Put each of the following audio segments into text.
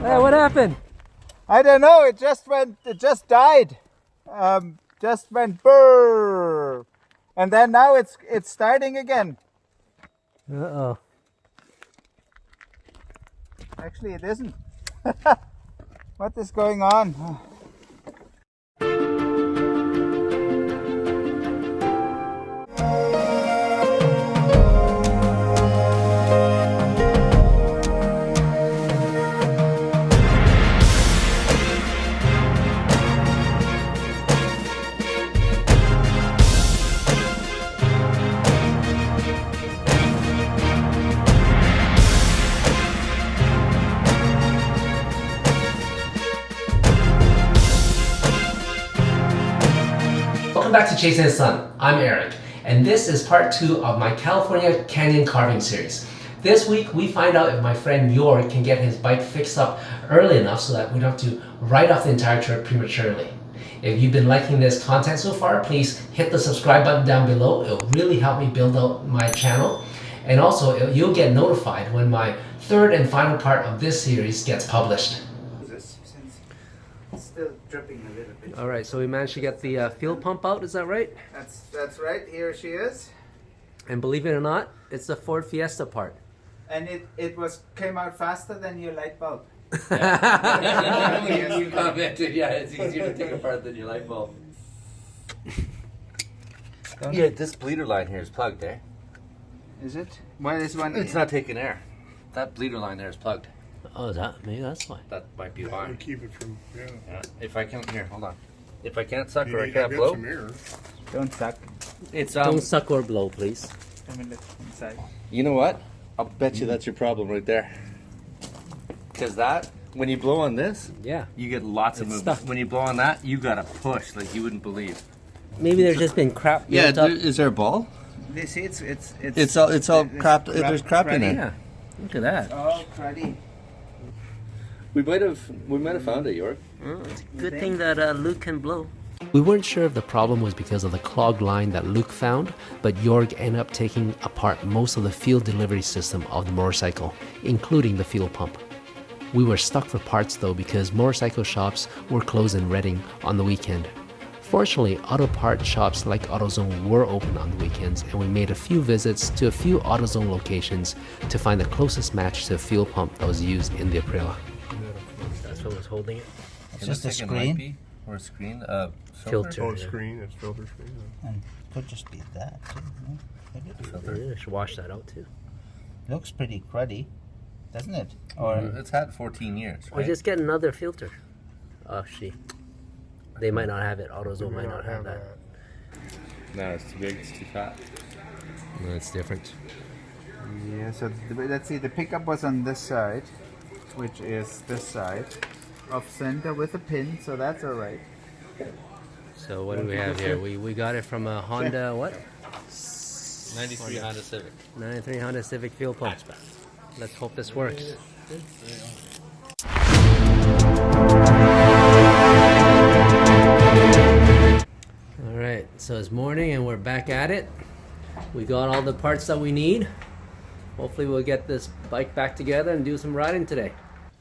Hey, what happened? I don't know. It just died. Just went brrr, and then now it's starting again. Uh-oh. Actually, it isn't. What is going on? Welcome back to Chasing the Sun. I'm Eric, and this is part 2 of my California Canyon carving series. This week we find out if my friend Jorg can get his bike fixed up early enough so that we don't have to write off the entire trip prematurely. If you've been liking this content so far, please hit the subscribe button down below. It'll really help me build out my channel. And also, you'll get notified when my third and final part of this series gets published. Still dripping a little bit. All right, so we managed to get the fuel pump out, is that right? That's right. Here she is. And believe it or not, it's the Ford Fiesta part. And it came out faster than your light bulb. You commented, yeah, it's easier to take apart than your light bulb. Yeah, this bleeder line here is plugged, eh? Is it? Well, this one. It's not taking air. That bleeder line there is plugged. Oh, is that? Maybe that's why. That might be why. Keep it from, yeah. Yeah. If I can't, here, hold on. If I can't suck You or I need- can't I've got blow, some air. Don't suck. it's Don't suck or blow, please. Come and look inside. You know what? I'll bet you that's your problem right there. Because that, when you blow on this, Yeah. you get lots of It's movement. stuck. When you blow on that, you gotta push like you wouldn't believe. Maybe there's just been crap built up. Is there a ball? This see, it's It's all crap. There's crap in it. Yeah. Look at that. Oh, cruddy. We might have found it, York. It's a good thing that Luke can blow. We weren't sure if the problem was because of the clogged line that Luke found, but Jorg ended up taking apart most of the fuel delivery system of the motorcycle, including the fuel pump. We were stuck for parts though because motorcycle shops were closed in Reading on the weekend. Fortunately, auto part shops like AutoZone were open on the weekends, and we made a few visits to a few AutoZone locations to find the closest match to a fuel pump that was used in the Aprilia. That's what was holding it. It's just a screen. Or a screen, Filter. Oh, Yeah. screen, it's filter screen. And could just be that too. No? Could it? Yeah, I should wash that out too. Looks pretty cruddy, doesn't it? Or It's had 14 years, Or right? just get another filter. Oh, they might not have it. AutoZone might not have that. No, it's too big, it's too fat. No, it's different. yeah. So let's see. The pickup was on this side, which is this side, off center with a pin. So that's all right. So what do we have here? We got it from a Honda, what? 93 Honda Civic. 93 Honda Civic fuel pump. Let's hope this works. All right, so it's morning and we're back at it. We got all the parts that we need. Hopefully we'll get this bike back together and do some riding today.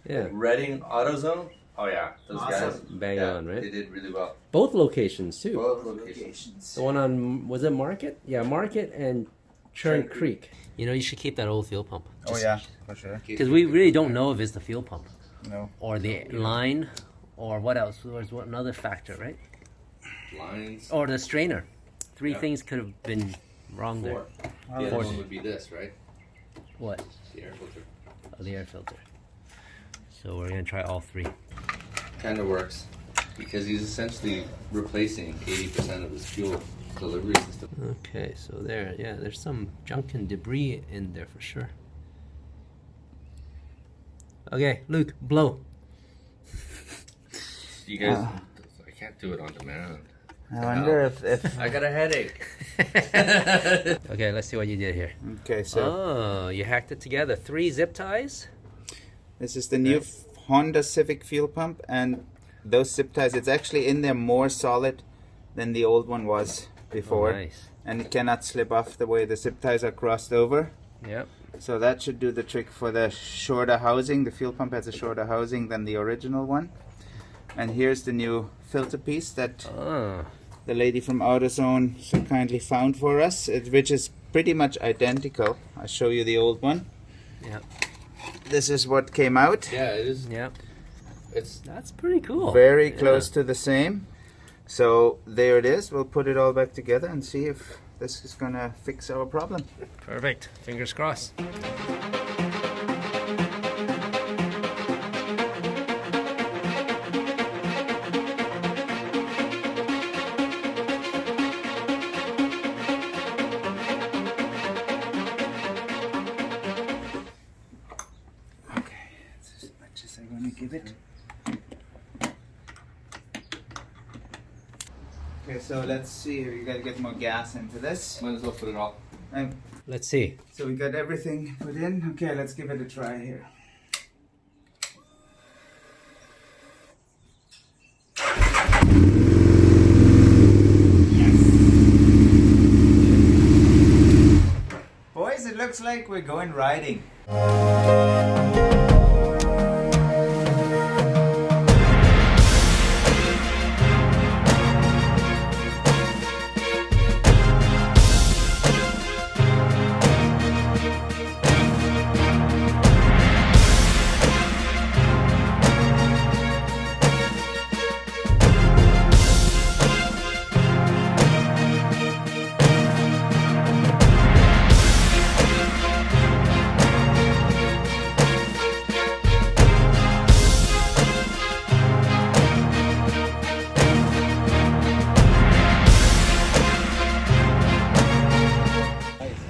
Yeah, Reading AutoZone? Oh yeah, those guys. bang on, right? They did really well. Both locations too. Both locations. The one on, was it Market? Yeah, Market and Churn Creek. You know, you should keep that old fuel pump. Oh yeah, for sure. Because we really don't know if it's the fuel pump No. or the line or what else. There's another factor, right? Lines. Or the strainer. Three Yeah. things could have been wrong there. The other Four. one would be this, right? What? The air filter. Oh, the air filter. So we're going to try all three. Kind of works because he's essentially replacing 80% of his fuel delivery system. Okay, so there, yeah, there's some junk and debris in there for sure. Okay, Luke, blow. You guys, I can't do it on demand. I wonder if I got a headache. Okay, let's see what you did here. okay. So Oh, you hacked it together. 3 zip ties. this is the new Honda Civic fuel pump, and those zip ties. It's actually in there more solid than the old one was before, Oh, nice. and it cannot slip off the way the zip ties are crossed over. Yep. So that should do the trick for the shorter housing. The fuel pump has a shorter housing than the original one. And here's the new filter piece that the lady from AutoZone so kindly found for us, which is pretty much identical. I'll show you the old one. Yeah. This is what came out. Yeah, it is. Yeah. That's pretty cool. Very close to the same. So there it is. We'll put it all back together and see if this is gonna fix our problem. Perfect. Fingers crossed. Okay, that's as much as I want to give it. Okay, so let's see. We gotta get more gas into this. Might as well put it all. Let's see. So we got everything put in. Okay, let's give it a try here. Boys, it looks like we're going riding.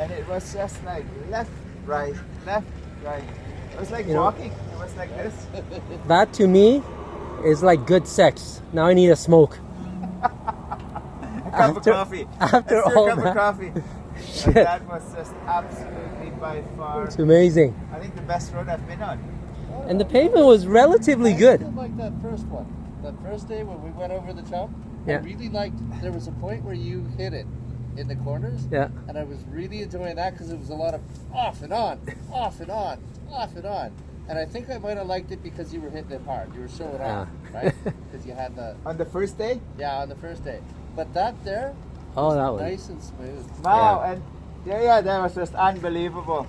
It was just like left, right, left, right. It was like walking. It was like this. That to me is like good sex. Now I need a smoke. A cup of coffee. After Let's do all a cup of that. coffee. Shit. That was just absolutely by far, It's amazing. I think, the best road I've been on. And the pavement was relatively good. I like that first one. That first day when we went over the jump, Yeah. I really liked, there was a point where you hit it in the corners. Yeah. And I was really enjoying that because it was a lot of off and on, off and on, off and on. And I think I might have liked it because you were hitting it hard. You were showing off, right? Because you had the, On the first day? yeah, on the first day. But that there Oh, was that was. nice and smooth. Wow, and yeah, that was just unbelievable.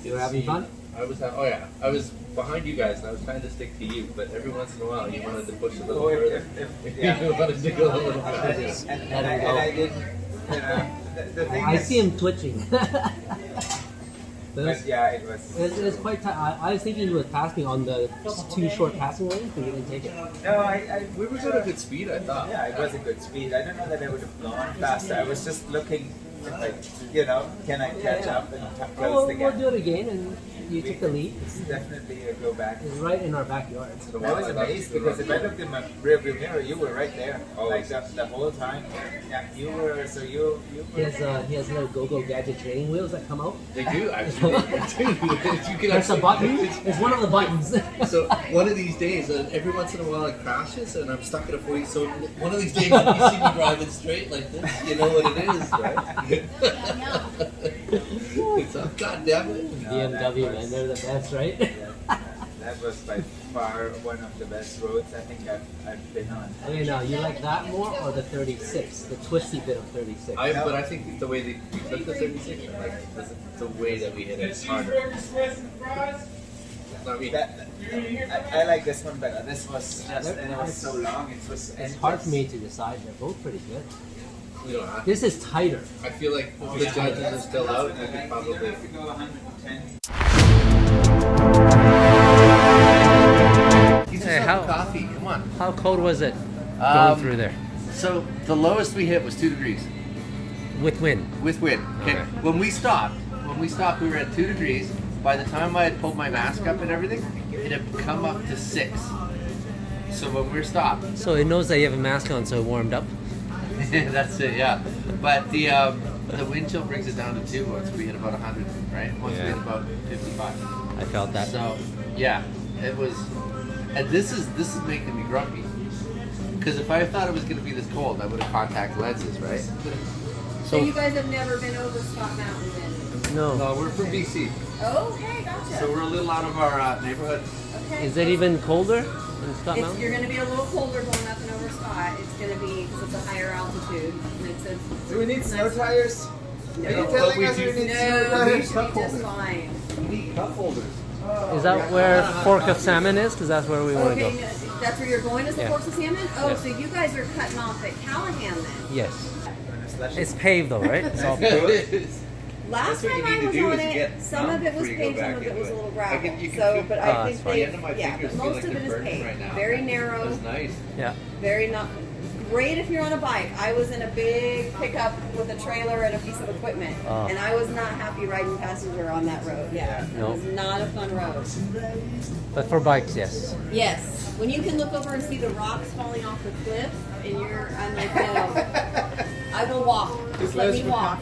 You were having fun? I was. Oh yeah, I was behind you guys, and I was trying to stick to you. But every once in a while, you wanted to push a little further. Yeah. You wanted to go a little further. And I did, you know, the thing I is, see him twitching. but yeah, it was. It was quite tight. I was thinking he was passing on the too short passing lane, but he didn't take it. No, We were at a good speed, I thought. Yeah, it was a good speed. I don't know that I would have gone faster. I was just looking, like, you know, can I catch up and close the We'll gap? do it again, and you took the lead. It's definitely a go back. It's right in our backyard. I was amazed because if I looked in my rearview mirror, you were right there, like the whole time. Yeah, you were. So you He were. has little go-go gadget training wheels that come out. They do actually. You can There's a button. It's one of the buttons. So one of these days, every once in a while it crashes, and I'm stuck at a 40. So one of these days, when you see me driving straight like this, you know what it is, right? So, God damn it! BMW, man, they're the best, right? Yeah, that was by far one of the best roads I think I've been on. Okay, now you like that more or the 36, the twisty bit of 36? But I think the way they took the 36, I like the way that we hit it harder. Not me. I like this one better. This was just, and it was so long. It was. It's hard for me to decide. They're both pretty good. We don't have to. This is tighter. I feel like if the judges are still out, we could probably. go 110. Hey, how- coffee. Come on. How cold was it going through there? So the lowest we hit was 2 degrees With wind? with wind. Okay. Okay. When we stopped, we were at 2 degrees. By the time I had pulled my mask up and everything, it had come up to 6. So when we were stopped, So it knows that you have a mask on, so it warmed up. that's it, yeah. But the wind chill brings it down to 2 once we hit about 100, right? Once we Yeah. hit about 55. I felt that. So yeah, it was, and this is making me grumpy. Because if I thought it was going to be this cold, I would have contact lenses, right? So you guys have never been over Scott Mountain then? No. No, we're from BC. Okay, gotcha. So we're a little out of our neighborhood. Okay. Is it even colder in Scott Mountain? You're going to be a little colder going up and over Scott. It's going to be because it's a higher altitude. And it's a, Do we need snow tires? No, Are you telling us we need snow no, you tires? should be just fine. We need cup holders. Is that where Fork of Salmon is? Because that's where we want to Okay, go. that's where you're going is the Yeah. Forks of Salmon? Oh, Yeah. so you guys are cutting off at Callahan then? Yes. It's paved though, right? It's all paved. Last That's what time you I need to was do on is it, get some of it was before you go paved, some back of it was a into little it. gravel. You can So, feel- but Oh, I that's think fine. they, The end of my yeah, fingers but feel most like of it they're is burning paved. right now. Very narrow, That's nice. Yeah. very not great if you're on a bike. I was in a big pickup with a trailer and a piece of equipment, Oh. and I was not happy riding passenger on that road. Yeah, No. it was not a fun road. But for bikes, yes. Yes, when you can look over and see the rocks falling off the cliff, and I'm like, no, I will walk. Just let me walk.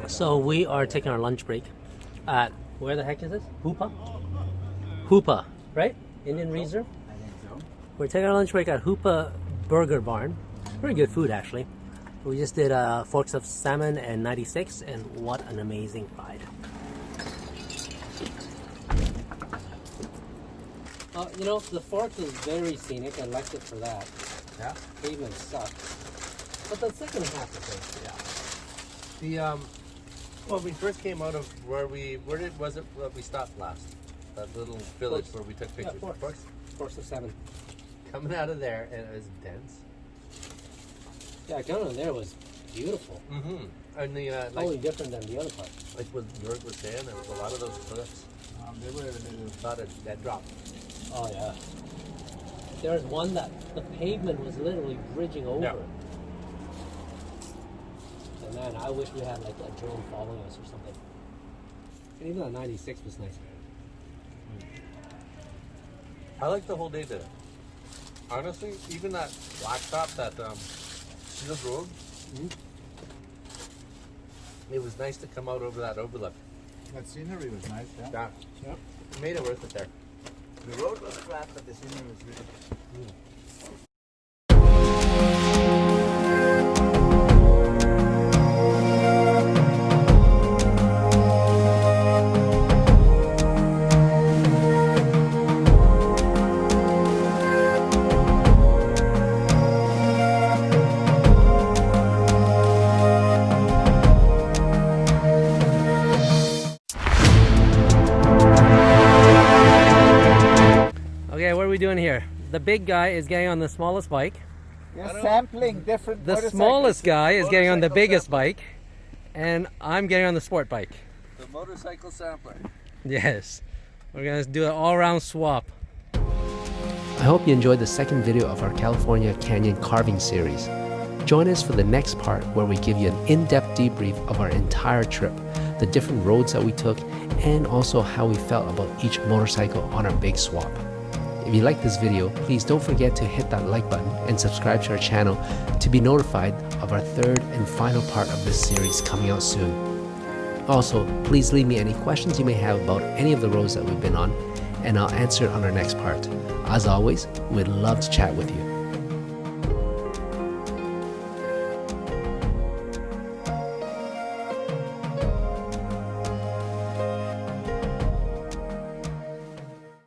So we are taking our lunch break at, where the heck is this? Hoopa? Hoopa, right? Indian Reserve? I think so. We're taking our lunch break at Hoopa Burger Barn. Pretty good food, actually. We just did Forks of Salmon and 96, and what an amazing ride. You know, the Forks is very scenic. I liked it for that. Yeah. Pavement sucked. But the second half is good. The well, we first came out of where was it where we stopped last? That little village Forks. where we took Yeah, pictures. Forks. Forks of Salmon. Coming out of there, and it was dense. Yeah, going there was beautiful. Mm-hmm. And the Totally different than the other part. like what York was saying, there was a lot of those cliffs. They were a little. Thought it that dropped. Oh yeah. There's one that the pavement was literally bridging over. Yeah. And man, I wish we had like a drone following us or something. And even that 96 was nice. I like the whole day there. Honestly, even that blacktop, that sealed road, it was nice to come out over that overlook. That scenery was nice, yeah. Yeah, Yep. it made it worth it there. The road was flat, but the scenery was really. Okay, what are we doing here? The big guy is getting on the smallest bike. You're sampling different. The motorcycles. smallest guy is getting on the Motorcycle biggest bike. And I'm getting on the sport bike. The motorcycle sampler. Yes. We're gonna do an all-around swap. I hope you enjoyed the second video of our California Canyon carving series. Join us for the next part where we give you an in-depth debrief of our entire trip, the different roads that we took, and also how we felt about each motorcycle on our big swap. If you like this video, please don't forget to hit that like button and subscribe to our channel to be notified of our third and final part of this series coming out soon. Also, please leave me any questions you may have about any of the roads that we've been on, and I'll answer it on our next part. As always, we'd love to chat with you.